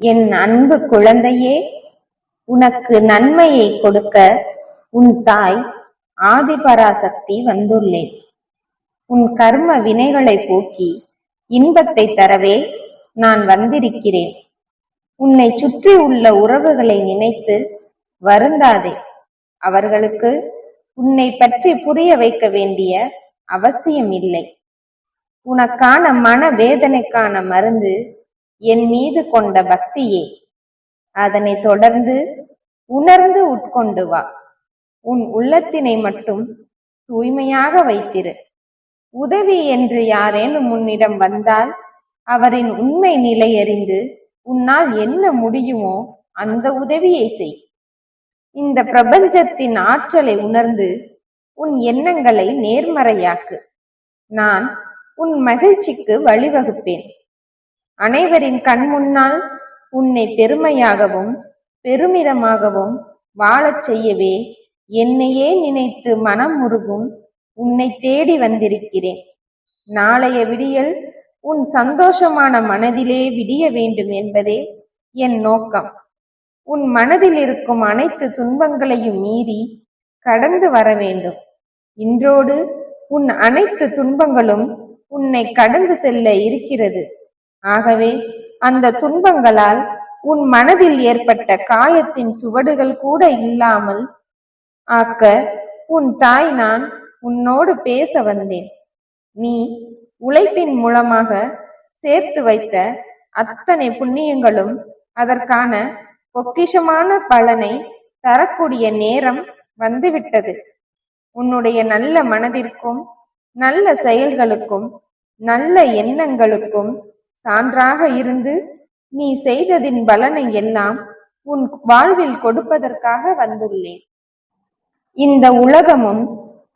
என் அன்பு குழந்தையே, உனக்கு நன்மையை கொடுக்க உன் தாய் ஆதிபராசக்தி வந்துள்ளேன். உன் கர்ம வினைகளை போக்கி இன்பத்தை தரவே நான் வந்திருக்கிறேன். உன்னை சுற்றி உள்ள உறவுகளை நினைத்து வருந்தாதே. அவர்களுக்கு உன்னை பற்றி புரிய வைக்க வேண்டிய அவசியம் இல்லை. உனக்கான மன வேதனைக்கான மருந்து என் மீது கொண்ட பக்தியே. அதனை தொடர்ந்து உணர்ந்து உட்கொண்டு வா. உன் உள்ளத்தினை மட்டும் தூய்மையாக வைத்திரு. உதவி என்று யாரேனும் உன்னிடம் வந்தால் அவரின் உண்மை நிலை அறிந்து உன்னால் என்ன முடியுமோ அந்த உதவியை செய். இந்த பிரபஞ்சத்தின் ஆற்றலை உணர்ந்து உன் எண்ணங்களை நேர்மறையாக்கு. நான் உன் மகிழ்ச்சிக்கு வழிவகுப்பேன். அனைவரின் கண் முன்னால் உன்னை பெருமையாகவும் பெருமிதமாகவும் வாழச் செய்யவே என்னையே நினைத்து மனம் முருகும் உன்னை தேடி வந்திருக்கிறேன். நாளைய விடியல் உன் சந்தோஷமான மனதிலே விடிய வேண்டும் என்பதே என் நோக்கம். உன் மனதில் இருக்கும் அனைத்து துன்பங்களையும் மீறி கடந்து வர வேண்டும். இன்றோடு உன் அனைத்து துன்பங்களும் உன்னை கடந்து செல்ல இருக்கிறது. ஆகவே அந்த துன்பங்களால் உன் மனதில் ஏற்பட்ட காயத்தின் சுவடுகள் கூட இல்லாமல் ஆக்க உன் தாய் நான் உன்னோடு பேச வந்தேன். நீ உழைப்பின் மூலமாக சேர்த்து வைத்த அத்தனை புண்ணியங்களும் அதற்கான பொக்கிஷமான பலனை தரக்கூடிய நேரம் வந்துவிட்டது. உன்னுடைய நல்ல மனதிற்கும் நல்ல செயல்களுக்கும் நல்ல எண்ணங்களுக்கும் சான்றாக இருந்து நீ செய்ததின் பலனை எல்லாம் உன் வாழ்வில் கொடுப்பதற்காக வந்துள்ளேன். இந்த உலகமும்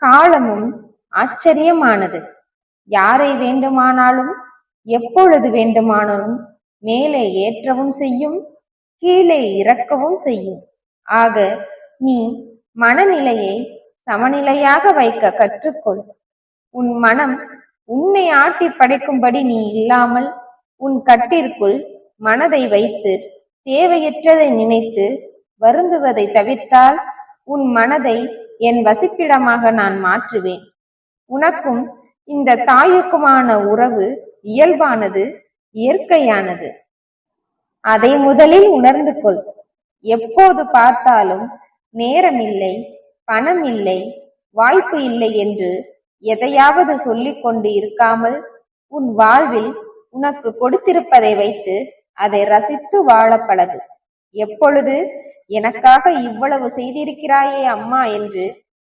காலமும் ஆச்சரியமானது. யாரை வேண்டுமானாலும் எப்பொழுது வேண்டுமானாலும் மேலே ஏற்றவும் செய்யும், கீழே இறக்கவும் செய்யும். ஆக நீ மனநிலையை சமநிலையாக வைக்க கற்றுக்கொள். உன் மனம் உன்னை ஆட்டி படைக்கும்படி நீ இல்லாமல் உன் கட்டிற்குள் மனதை வைத்து தேவையற்றதை நினைத்து வருந்துவதை தவிர்த்தால் உன் மனதை என் வசிப்பிடமாக நான் மாற்றுவேன். உனக்கும் இந்த தாயுக்குமான உறவு இயல்பானது, இயற்கையானது. அதை முதலில் உணர்ந்து கொள். எப்போது பார்த்தாலும் நேரமில்லை, பணம் இல்லை, வாய்ப்பு இல்லை என்று எதையாவது சொல்லிக் கொண்டு இருக்காமல் உன் வாழ்வில் உனக்கு கொடுத்திருப்பதை வைத்து அதை ரசித்து வாழ பழகு. எப்பொழுது எனக்காக இவ்வளவு செய்திருக்கிறாயே அம்மா என்று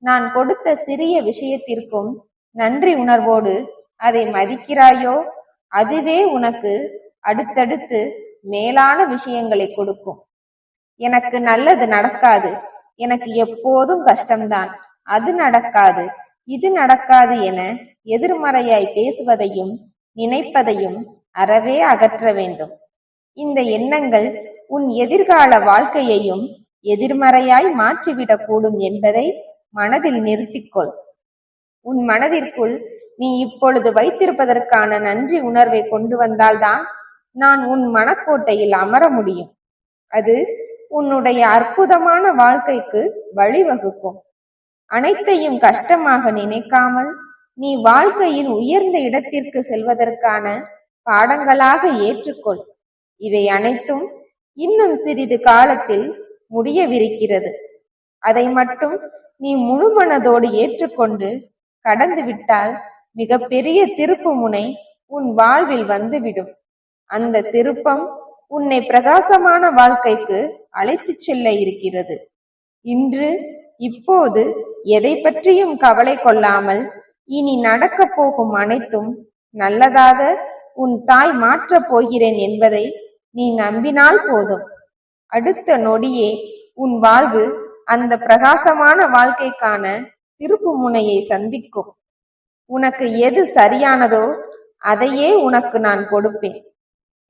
நான் கொடுத்த சிறிய விஷயத்திற்கும் நன்றி உணர்வோடு அதை மதிக்கிறாயோ அதுவே உனக்கு அடுத்தடுத்து மேலான விஷயங்களை கொடுக்கும். எனக்கு நல்லது நடக்காது, எனக்கு எப்போதும் கஷ்டம்தான், அது நடக்காது, இது நடக்காது என எதிர்மறையாய் பேசுவதையும் நினைப்பதையும் அறவே அகற்ற வேண்டும். இந்த எண்ணங்கள் உன் எதிர்கால வாழ்க்கையையும் எதிர்மறையாய் மாற்றிவிடக்கூடும் என்பதை மனதில் நிறுத்திக்கொள். உன் மனதிற்குள் நீ இப்பொழுது வைத்திருப்பதற்கான நன்றி உணர்வை கொண்டு வந்தால்தான் நான் உன் மனக்கோட்டையில் அமர முடியும். அது உன்னுடைய அற்புதமான வாழ்க்கைக்கு வழிவகுக்கும். அனைத்தையும் கஷ்டமாக நினைக்காமல் நீ வாழ்க்கையில் உயர்ந்த இடத்திற்கு செல்வதற்கான பாடங்களாக ஏற்றுக்கொள். இவை அனைத்தும் இன்னும் சிறிது காலத்தில் முடியவிருக்கிறது. அதை மட்டும் நீ முழு மனதோடு ஏற்றுக்கொண்டு கடந்து விட்டால் மிக பெரிய திருப்பு முனை உன் வாழ்வில் வந்துவிடும். அந்த திருப்பம் உன்னை பிரகாசமான வாழ்க்கைக்கு அழைத்து செல்ல இருக்கிறது. இன்று இப்போது எதை பற்றியும் கவலை கொள்ளாமல் இனி நடக்க போகும் அனைத்தும் நல்லதாக உன் தாய் மாற்றப் போகிறேன் என்பதை நீ நம்பினால் போதும். அடுத்த நொடியே உன் வாழ்வு அந்த பிரகாசமான வாழ்க்கைக்கான திருப்பு முனையை சந்திக்கும். உனக்கு எது சரியானதோ அதையே உனக்கு நான் கொடுப்பேன்.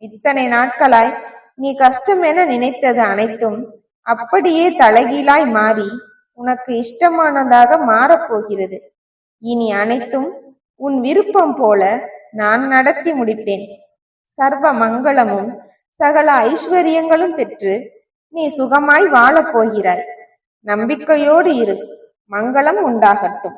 இத்தனை நாட்களாய் நீ கஷ்டம் என நினைத்தது அனைத்தும் அப்படியே தலைகீழாய் மாறி உனக்கு இஷ்டமானதாக மாறப்போகிறது. இனி அனைத்தும் உன் விருப்பம் போல நான் நடத்தி முடிப்பேன். சர்வ மங்களமும் சகல ஐஸ்வர்யங்களும் பெற்று நீ சுகமாய் வாழப் போகிறாய். நம்பிக்கையோடு இரு. மங்களம் உண்டாகட்டும்.